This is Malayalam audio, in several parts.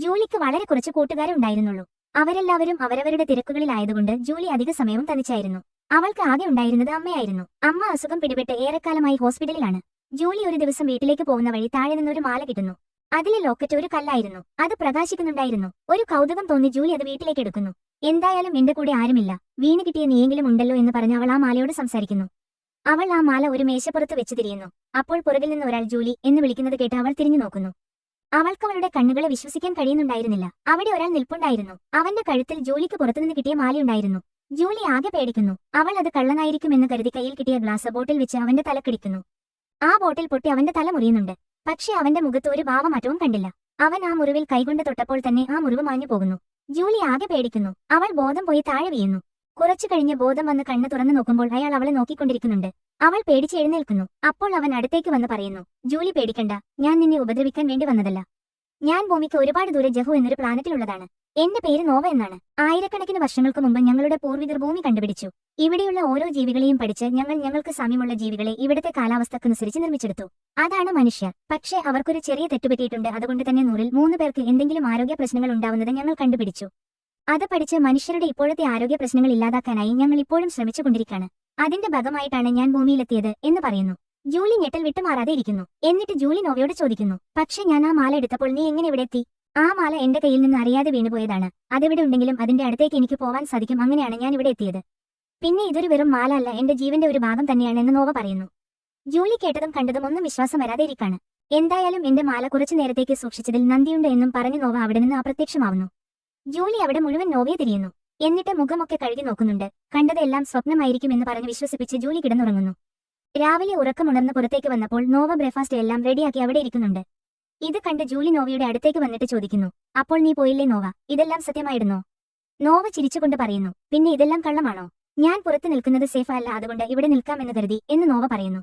ജൂലിക്ക് വളരെ കുറച്ച് കൂട്ടുകാരുണ്ടായിരുന്നുള്ളൂ. അവരെല്ലാവരും അവരവരുടെ തിരക്കുകളിലായതുകൊണ്ട് ജൂലി അധിക സമയവും തനിച്ചായിരുന്നു. അവൾക്ക് ആകെ ഉണ്ടായിരുന്നത് അമ്മയായിരുന്നു. അമ്മ അസുഖം പിടിപെട്ട് ഏറെക്കാലമായി ഹോസ്പിറ്റലിലാണ്. ജൂലി ഒരു ദിവസം വീട്ടിലേക്ക് പോകുന്ന വഴി താഴെ നിന്നൊരു മാല കിട്ടുന്നു. അതിലെ ലോക്കറ്റ് ഒരു കല്ലായിരുന്നു. അത് പ്രകാശിക്കുന്നുണ്ടായിരുന്നു. ഒരു കൗതുകം തോന്നി ജൂലി അത് വീട്ടിലേക്ക് എടുക്കുന്നു. എന്തായാലും എന്റെ കൂടെ ആരുമില്ല, വീണ് കിട്ടിയ നീയെങ്കിലും ഉണ്ടല്ലോ എന്ന് പറഞ്ഞ് അവൾ ആ മാലയോട് സംസാരിക്കുന്നു. അവൾ ആ മാല ഒരു മേശപ്പുറത്ത് വെച്ച് തിരിയുന്നു. അപ്പോൾ പുറകിൽ നിന്ന് ഒരാൾ ജൂലി എന്ന് വിളിക്കുന്നത് കേട്ട് അവൾ തിരിഞ്ഞു നോക്കുന്നു. അവൾക്ക് അവളുടെ കണ്ണുകളെ വിശ്വസിക്കാൻ കഴിയുന്നുണ്ടായിരുന്നില്ല. അവിടെ ഒരാൾ നിൽപ്പുണ്ടായിരുന്നു. അവന്റെ കഴുത്തിൽ ജൂലിക്ക് പുറത്തുനിന്ന് കിട്ടിയ മാലയുണ്ടായിരുന്നു. ജൂലി ആകെ പേടിക്കുന്നു. അവൾ അത് കള്ളനായിരിക്കുമെന്ന് കരുതി കയ്യിൽ കിട്ടിയ ഗ്ലാസ് ബോട്ടിൽ വെച്ച് അവന്റെ തലക്കടിക്കുന്നു. ആ ബോട്ടിൽ പൊട്ടി അവന്റെ തല മുറിയുന്നുണ്ട്. പക്ഷേ അവന്റെ മുഖത്ത് ഒരു ഭാവമാറ്റവും കണ്ടില്ല. അവൻ ആ മുറിവിൽ കൈകൊണ്ട് തൊട്ടപ്പോൾ തന്നെ ആ മുറിവ് മാഞ്ഞു പോകുന്നു. ജൂലി ആകെ പേടിക്കുന്നു. അവൾ ബോധം പോയി താഴെ വീഴുന്നു. കുറച്ചു കഴിഞ്ഞ് ബോധം വന്ന് കണ്ണ് തുറന്നു നോക്കുമ്പോൾ അയാൾ അവളെ നോക്കിക്കൊണ്ടിരിക്കുന്നുണ്ട്. അവൾ പേടിച്ച് എഴുന്നേൽക്കുന്നു. അപ്പോൾ അവൻ അടുത്തേക്ക് വന്ന് പറയുന്നു, ജൂലി പേടിക്കണ്ട, ഞാൻ നിന്നെ ഉപദ്രവിക്കാൻ വേണ്ടി വന്നതല്ല. ഞാൻ ഭൂമിക്ക് ഒരുപാട് ദൂരെ ജഹു എന്നൊരു പ്ലാനറ്റിലുള്ളതാണ്. എന്റെ പേര് നോവ എന്നാണ്. ആയിരക്കണക്കിന് വർഷങ്ങൾക്ക് മുമ്പ് ഞങ്ങളുടെ പൂർവികർ ഭൂമി കണ്ടുപിടിച്ചു. ഇവിടെയുള്ള ഓരോ ജീവികളെയും പഠിച്ച് ഞങ്ങൾക്ക് സാമ്യമുള്ള ജീവികളെ ഇവിടുത്തെ കാലാവസ്ഥക്കനുസരിച്ച് നിർമ്മിച്ചെടുത്തു. അതാണ് മനുഷ്യർ. പക്ഷേ അവർക്കൊരു ചെറിയ തെറ്റുപറ്റിയിട്ടുണ്ട്. അതുകൊണ്ട് തന്നെ 100-3 പേർക്ക് എന്തെങ്കിലും ആരോഗ്യ പ്രശ്നങ്ങൾ ഉണ്ടാവുന്നത് ഞങ്ങൾ കണ്ടുപിടിച്ചു. അത് പഠിച്ച് മനുഷ്യരുടെ ഇപ്പോഴത്തെ ആരോഗ്യ പ്രശ്നങ്ങൾ ഇല്ലാതാക്കാനായി ഞങ്ങൾ ഇപ്പോഴും ശ്രമിച്ചുകൊണ്ടിരിക്കുകയാണ്. അതിന്റെ ഭാഗമായിട്ടാണ് ഞാൻ ഭൂമിയിലെത്തിയത് എന്ന് പറയുന്നു. ജൂലി ഞെട്ടൽ വിട്ടുമാറാതെ ഇരിക്കുന്നു. എന്നിട്ട് ജൂലി നോവയോട് ചോദിക്കുന്നു, പക്ഷേ ഞാൻ ആ മാല എടുത്തപ്പോൾ നീ എങ്ങനെ ഇവിടെ എത്തി? ആ മാല എന്റെ കയ്യിൽ നിന്ന് അറിയാതെ വീണുപോയതാണ്. അതെവിടെ ഉണ്ടെങ്കിലും അതിന്റെ അടുത്തേക്ക് എനിക്ക് പോവാൻ സാധിക്കും. അങ്ങനെയാണ് ഞാൻ ഇവിടെ എത്തിയത്. പിന്നെ ഇതൊരു വെറും മാല അല്ല, എന്റെ ജീവന്റെ ഒരു ഭാഗം തന്നെയാണെന്ന് നോവ പറയുന്നു. ജൂലി കേട്ടതും കണ്ടതും ഒന്നും വിശ്വാസം വരാതെ ഇരിക്കാണ്. എന്തായാലും എന്റെ മാല കുറച്ചു നേരത്തേക്ക് സൂക്ഷിച്ചതിൽ നന്ദിയുണ്ട് എന്നും പറഞ്ഞ് നോവ അവിടെ നിന്ന് അപ്രത്യക്ഷമാവുന്നു. ജൂലി അവിടെ മുഴുവൻ നോവയെ തിരിയുന്നു. എന്നിട്ട് മുഖമൊക്കെ കഴുകി നോക്കുന്നുണ്ട്. കണ്ടതെല്ലാം സ്വപ്നമായിരിക്കുമെന്ന് പറഞ്ഞ് വിശ്വസിപ്പിച്ച് ജൂലി കിടന്നുറങ്ങുന്നു. രാവിലെ ഉറക്കമുണർന്ന് പുറത്തേക്ക് വന്നപ്പോൾ നോവ ബ്രേക്ക്ഫാസ്റ്റ് എല്ലാം റെഡിയാക്കി അവിടെ ഇരിക്കുന്നുണ്ട്. ഇത് കണ്ട് ജൂലി നോവയുടെ അടുത്തേക്ക് വന്നിട്ട് ചോദിക്കുന്നു, അപ്പോൾ നീ പോയില്ലേ നോവ? ഇതെല്ലാം സത്യമായിരുന്നോ? നോവ ചിരിച്ചുകൊണ്ട് പറയുന്നു, പിന്നെ ഇതെല്ലാം കള്ളമാണോ? ഞാൻ പുറത്ത് നിൽക്കുന്നത് സേഫ് അല്ല, അതുകൊണ്ട് ഇവിടെ നിൽക്കാമെന്ന് കരുതി എന്ന് നോവ പറയുന്നു.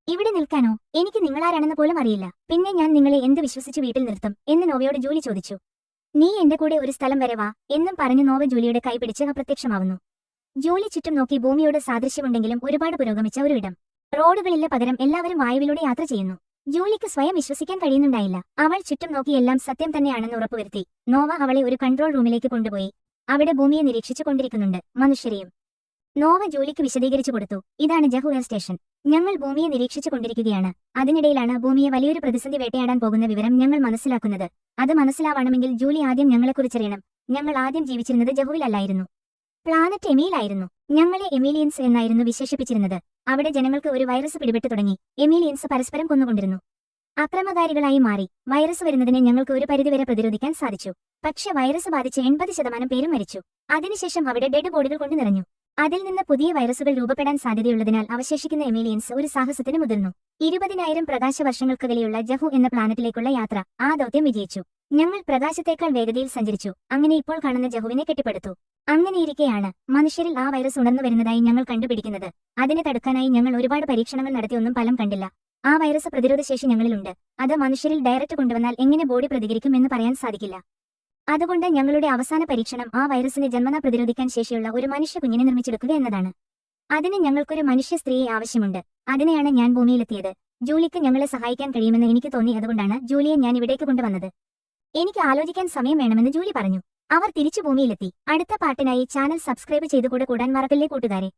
ഇവിടെ നിൽക്കാനോ? എനിക്ക് നിങ്ങളാരാണെന്ന് പോലും അറിയില്ല. പിന്നെ ഞാൻ നിങ്ങളെ എന്ത് വിശ്വസിച്ച് വീട്ടിൽ നിർത്തും എന്ന് നോവയോട് ജൂലി ചോദിച്ചു. നീ എന്റെ കൂടെ ഒരു സ്ഥലം വരെ വാ എന്നും പറഞ്ഞ് നോവ ജൂലിയുടെ കൈ പിടിച്ച് അപ്രത്യക്ഷമാവുന്നു. ജൂലി ചുറ്റും നോക്കി. ഭൂമിയോട് സാദൃശ്യമുണ്ടെങ്കിലും ഒരുപാട് പുരോഗമിച്ച ഒരു ഇടം. റോഡുകളില്ല, പകരം എല്ലാവരും വായുവിലൂടെ യാത്ര ചെയ്യുന്നു. ജൂലിക്ക് സ്വയം വിശ്വസിക്കാൻ കഴിയുന്നുണ്ടായില്ല. അവൾ ചുറ്റും നോക്കി എല്ലാം സത്യം തന്നെയാണെന്ന് ഉറപ്പുവരുത്തി. നോവ അവളെ ഒരു കൺട്രോൾ റൂമിലേക്ക് കൊണ്ടുപോയി. അവിടെ ഭൂമിയെ നിരീക്ഷിച്ചു കൊണ്ടിരിക്കുന്നുണ്ട്, മനുഷ്യരെയും. നോവ ജൂലിക്ക് വിശദീകരിച്ചു കൊടുത്തു, ഇതാണ് ജഹു എയർ സ്റ്റേഷൻ. ഞങ്ങൾ ഭൂമിയെ നിരീക്ഷിച്ചു കൊണ്ടിരിക്കുകയാണ്. അതിനിടയിലാണ് ഭൂമിയെ വലിയൊരു പ്രതിസന്ധി വേട്ടയാടാൻ പോകുന്ന വിവരം ഞങ്ങൾ മനസ്സിലാക്കുന്നത്. അത് മനസ്സിലാവണമെങ്കിൽ ജൂലി ആദ്യം ഞങ്ങളെക്കുറിച്ചറിയണം. ഞങ്ങൾ ആദ്യം ജീവിച്ചിരുന്നത് ജഹുവിലല്ലായിരുന്നു, പ്ലാനറ്റ് എമിയിലായിരുന്നു. ഞങ്ങളെ എമീലിയൻസ് എന്നായിരുന്നു വിശേഷിപ്പിച്ചിരുന്നത്. അവിടെ ജനങ്ങൾക്ക് ഒരു വൈറസ് പിടിപെട്ടു തുടങ്ങി. എമീലിയൻസ് പരസ്പരം കൊന്നുകൊണ്ടിരുന്നു. അക്രമകാരികളായി മാറി. വൈറസ് വരുന്നതിനെ ഞങ്ങൾക്ക് ഒരു പരിധിവരെ പ്രതിരോധിക്കാൻ സാധിച്ചു. പക്ഷെ വൈറസ് ബാധിച്ച് 80% പേരും മരിച്ചു. അതിനുശേഷം അവിടെ ഡെഡ് ബോഡികൾ കൊണ്ട് നിറഞ്ഞു. അതിൽ നിന്ന് പുതിയ വൈറസുകൾ രൂപപ്പെടാൻ സാധ്യതയുള്ളതിനാൽ അവശേഷിക്കുന്ന എമീലിയൻസ് ഒരു സാഹസത്തിന് മുതിർന്നു. 20,000 പ്രകാശവർഷങ്ങൾക്കകലെയുള്ള ജഹു എന്ന പ്ലാനറ്റിലേക്കുള്ള യാത്ര. ആ ദൗത്യം വിജയിച്ചു. ഞങ്ങൾ പ്രകാശത്തേക്കാൾ വേഗതയിൽ സഞ്ചരിച്ചു. അങ്ങനെ ഇപ്പോൾ കാണുന്ന ജഹുവിനെ കെട്ടിപ്പടുത്തു. അങ്ങനെയിരിക്കെയാണ് മനുഷ്യരിൽ ആ വൈറസ് ഉണർന്നു വരുന്നതായി ഞങ്ങൾ കണ്ടുപിടിക്കുന്നത്. അതിനെ തടുക്കാനായി ഞങ്ങൾ ഒരുപാട് പരീക്ഷണങ്ങൾ നടത്തിയൊന്നും ഫലം കണ്ടില്ല. ആ വൈറസ് പ്രതിരോധശേഷി ഞങ്ങളിലുണ്ട്. അത് മനുഷ്യരിൽ ഡയറക്റ്റ് കൊണ്ടുവന്നാൽ എങ്ങനെ ബോഡി പ്രതികരിക്കും എന്ന് പറയാൻ സാധിക്കില്ല. അതുകൊണ്ട് ഞങ്ങളുടെ അവസാന പരീക്ഷണം ആ വൈറസിനെ ജന്മനാ പ്രതിരോധിക്കാൻ ശേഷിയുള്ള ഒരു മനുഷ്യ കുഞ്ഞിനെ നിർമ്മിച്ചെടുക്കുക എന്നതാണ്. അതിന് ഞങ്ങൾക്കൊരു മനുഷ്യ സ്ത്രീയെ ആവശ്യമുണ്ട്. അതിനെയാണ് ഞാൻ ഭൂമിയിലെത്തിയത്. ജൂലിക്ക് ഞങ്ങളെ സഹായിക്കാൻ കഴിയുമെന്ന് എനിക്ക് തോന്നി. അതുകൊണ്ടാണ് ജൂലിയെ ഞാൻ ഇവിടേക്ക് കൊണ്ടുവന്നത്. എനിക്ക് ആലോചിക്കാൻ സമയം വേണമെന്ന് ജൂലി പറഞ്ഞു. അവർ തിരിച്ചു ഭൂമിയിലെത്തി. അടുത്ത പാട്ടിനായി ചാനൽ സബ്സ്ക്രൈബ് ചെയ്തുകൂടെ കൂടാൻ മറക്കല്ലേ കൂട്ടുകാരെ.